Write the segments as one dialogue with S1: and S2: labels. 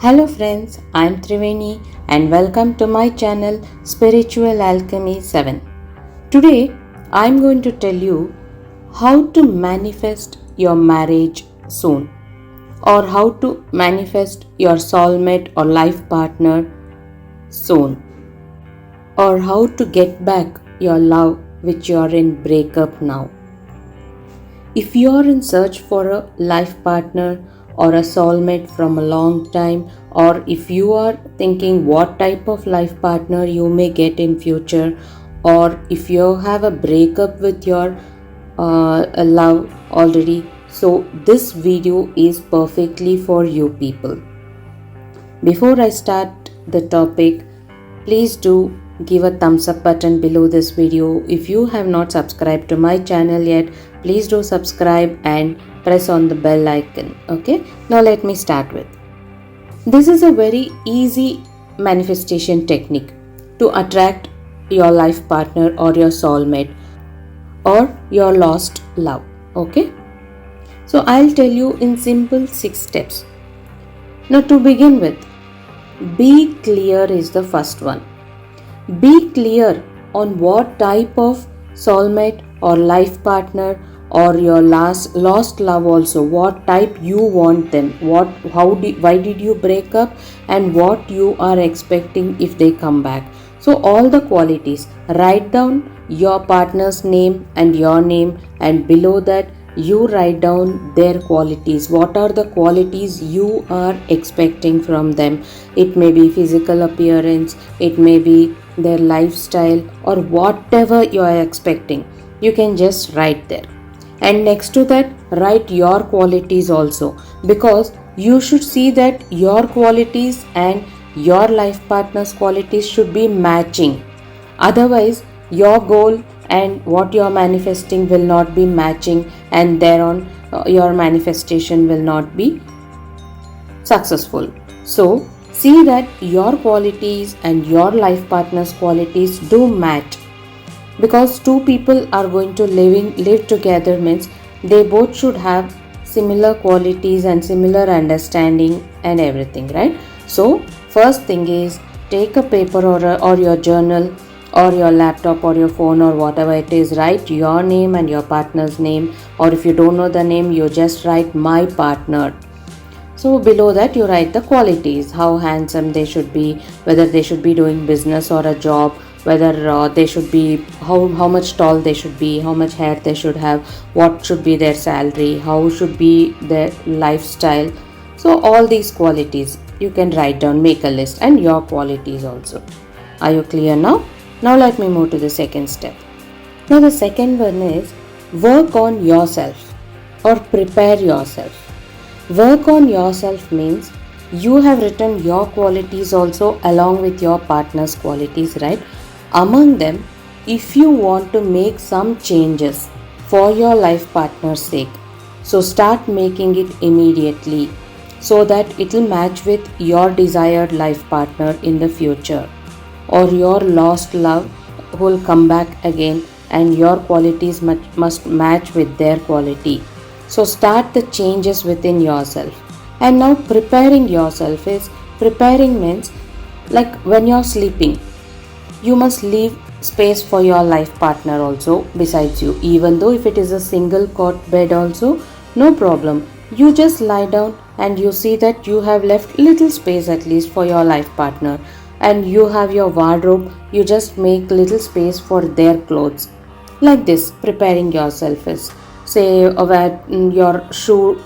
S1: Hello friends, I'm Triveni and welcome to my channel Spiritual Alchemy 7. Today I'm going to tell you how to manifest your marriage soon, or how to manifest your soulmate or life partner soon, or how to get back your love which you are in breakup now. If you are in search for a life partner or a soulmate from a long time, or if you are thinking what type of life partner you may get in future, or if you have a breakup with your love already, so this video is perfectly for you people. Before I start the topic, please do give a thumbs up button below this video. If you have not subscribed to my channel yet, please do subscribe and press on the bell icon. Okay, now let me start with. This is a very easy manifestation technique to attract your life partner or your soulmate or your lost love. Okay, so I'll tell you in simple 6 steps. Now, to begin with, be clear is the first one. Be clear on what type of soulmate or life partner or your lost love also, what type you want them, why did you break up, and what you are expecting if they come back. So all the qualities, write down your partner's name and your name, and below that you write down their qualities. What are the qualities you are expecting from them? It may be physical appearance, it may be their lifestyle, or whatever you are expecting. You can just write there. And next to that, write your qualities also, because you should see that your qualities and your life partner's qualities should be matching. Otherwise, your goal and what you are manifesting will not be matching, and thereon your manifestation will not be successful. So, see that your qualities and your life partner's qualities do match, because two people are going to live together means they both should have similar qualities and similar understanding and everything, right? So first thing is, take a paper or your journal or your laptop or your phone or whatever it is, write your name and your partner's name, or if you don't know the name, you just write my partner. So below that you write the qualities, how handsome they should be, whether they should be doing business or a job, whether they should be, how much tall they should be, how much hair they should have, what should be their salary, how should be their lifestyle. So all these qualities you can write down, make a list, and your qualities also. Are you clear now? Now let me move to the second step. Now the second one is, work on yourself or prepare yourself. Work on yourself means you have written your qualities also along with your partner's qualities, right? Among them, if you want to make some changes for your life partner's sake, so start making it immediately so that it will match with your desired life partner in the future, or your lost love who will come back again, and your qualities must match with their quality. So start the changes within yourself. And now preparing yourself is, preparing means like when you're sleeping, you must leave space for your life partner also besides you. Even though if it is a single cot bed also, no problem. You just lie down and you see that you have left little space at least for your life partner. And you have your wardrobe, you just make little space for their clothes. Like this, preparing yourself is, say where your shoe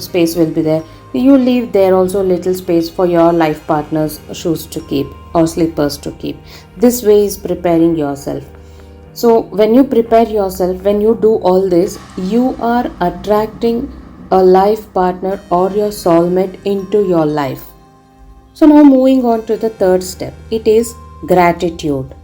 S1: space will be there, you leave there also little space for your life partner's shoes to keep or slippers to keep. This way is preparing yourself. So when you prepare yourself, when you do all this, you are attracting a life partner or your soulmate into your life. So now moving on to the third step, it is gratitude.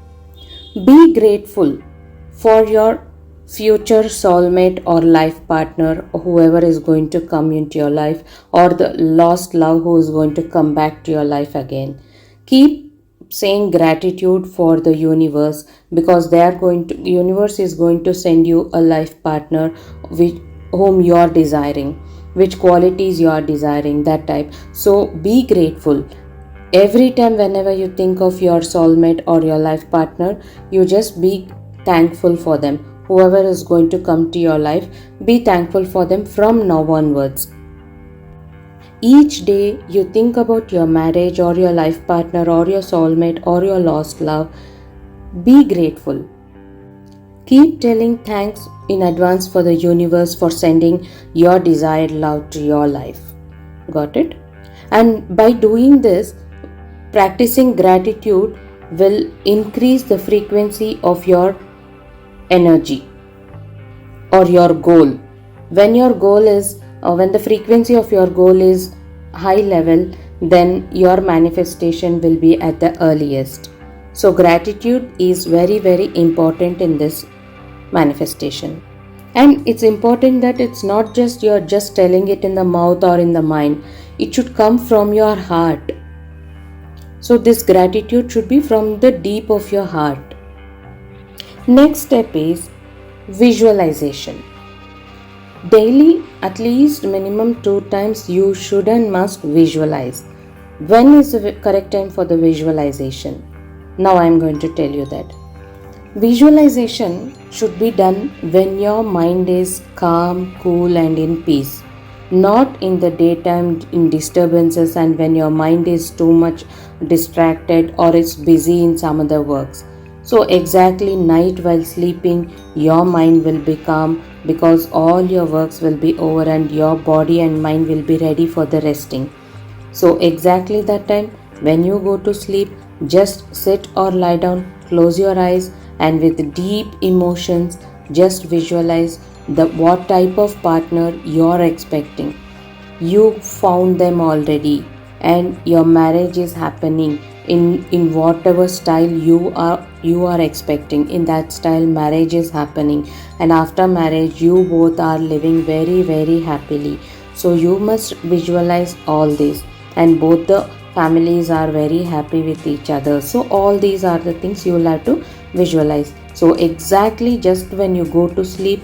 S1: Be grateful for your future soulmate or life partner, or whoever is going to come into your life, or the lost love who is going to come back to your life again. Keep saying gratitude for the universe, because universe is going to send you a life partner whom you are desiring. which qualities you are desiring, that type. So be grateful. Every time whenever you think of your soulmate or your life partner, you just be thankful for them. Whoever is going to come to your life, be thankful for them from now onwards. Each day you think about your marriage or your life partner or your soulmate or your lost love, be grateful. Keep telling thanks in advance for the universe for sending your desired love to your life. Got it? And by doing this, practicing gratitude will increase the frequency of your energy or your goal. When your goal is, when the frequency of your goal is high level, then your manifestation will be at the earliest. So gratitude is very, very important in this manifestation. And it's important that it's not just you're just telling it in the mouth or in the mind. It should come from your heart. So this gratitude should be from the deep of your heart. Next step is visualization. Daily, at least minimum 2 times, you should and must visualize. When is the correct time for the visualization? Now I am going to tell you that. Visualization should be done when your mind is calm, cool and in peace. Not in the daytime in disturbances and when your mind is too much distracted or is busy in some other works. So exactly night while sleeping, your mind will be calm because all your works will be over and your body and mind will be ready for the resting. So exactly that time when you go to sleep, just sit or lie down, close your eyes and with deep emotions just visualize what type of partner you are expecting. You found them already and your marriage is happening in whatever style you are expecting. In that style marriage is happening, and after marriage you both are living very, very happily. So you must visualize all this, and both the families are very happy with each other. So all these are the things you will have to visualize. So exactly just when you go to sleep,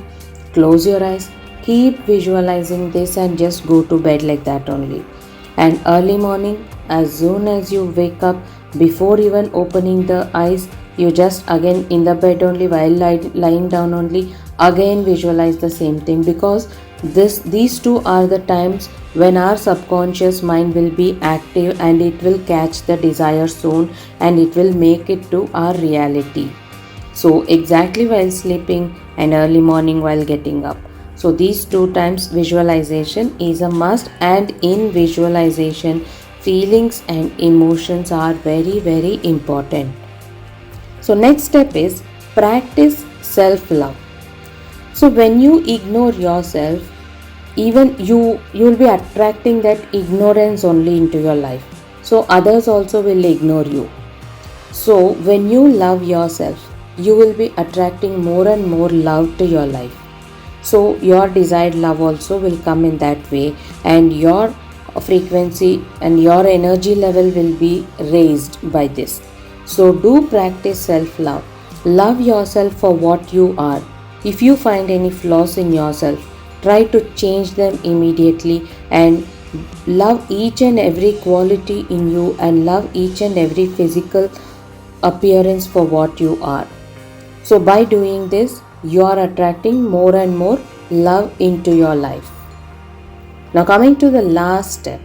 S1: close your eyes, keep visualizing this and just go to bed like that only. And early morning, as soon as you wake up, before even opening the eyes, you just again in the bed only while lying down only again visualize the same thing, because these two are the times when our subconscious mind will be active and it will catch the desire soon and it will make it to our reality. So exactly while sleeping and early morning while getting up. So these 2 times visualization is a must, and in visualization feelings and emotions are very, very important. So next step is practice self-love. So when you ignore yourself, even you will be attracting that ignorance only into your life. So others also will ignore you. So when you love yourself, you will be attracting more and more love to your life. So your desired love also will come in that way, and your frequency and your energy level will be raised by this. So do practice self-love. Love yourself for what you are. If you find any flaws in yourself, try to change them immediately and love each and every quality in you and love each and every physical appearance for what you are. So by doing this, you are attracting more and more love into your life. Now coming to the last step,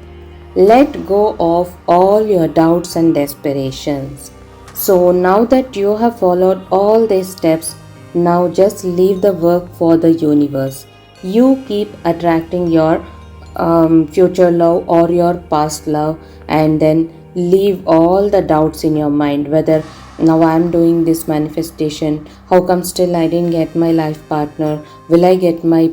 S1: let go of all your doubts and desperations. So now that you have followed all these steps, now just leave the work for the universe. You keep attracting your future love or your past love, and then leave all the doubts in your mind, whether now I am doing this manifestation, how come still I didn't get my life partner, will I get my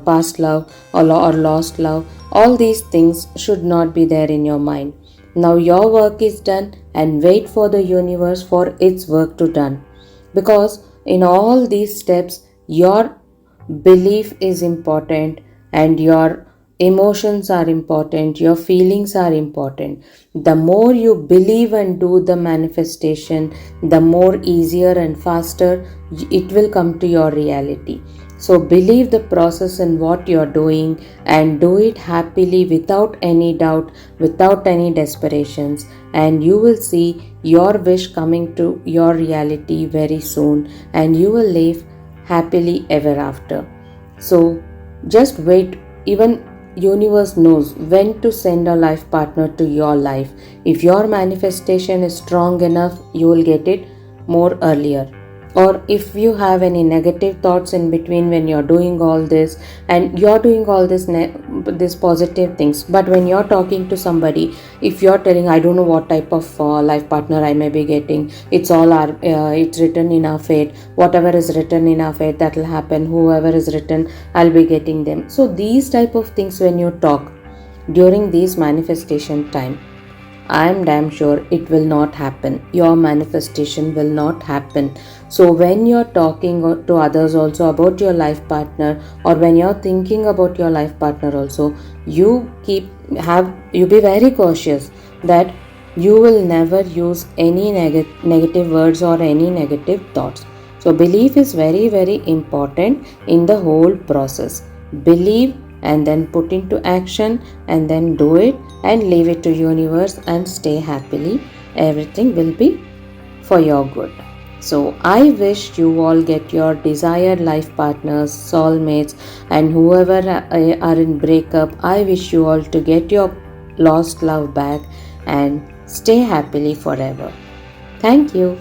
S1: past love or lost love. All these things should not be there in your mind. Now your work is done, and wait for the universe for its work to done, because in all these steps your belief is important and your emotions are important, your feelings are important. The more you believe and do the manifestation, the more easier and faster it will come to your reality. So believe the process in what you're doing and do it happily without any doubt, without any desperations, and you will see your wish coming to your reality very soon, and you will live happily ever after. So just wait. Even universe knows when to send a life partner to your life. If your manifestation is strong enough, you will get it more earlier. Or if you have any negative thoughts in between when you're doing all this, and you're doing all this positive things, but when you're talking to somebody, if you're telling, I don't know what type of life partner I may be getting, it's written in our fate, whatever is written in our fate, that will happen, whoever is written, I'll be getting them. So these type of things, when you talk during these manifestation time, I am damn sure it will not happen. Your manifestation will not happen. So when you're talking to others also about your life partner, or when you're thinking about your life partner also, you be very cautious that you will never use any negative words or any negative thoughts. So belief is very, very important in the whole process. Believe and then put into action, and then do it and leave it to universe and stay happily. Everything will be for your good. So I wish you all get your desired life partners, soulmates, and whoever are in breakup, I wish you all to get your lost love back and stay happily forever. Thank you.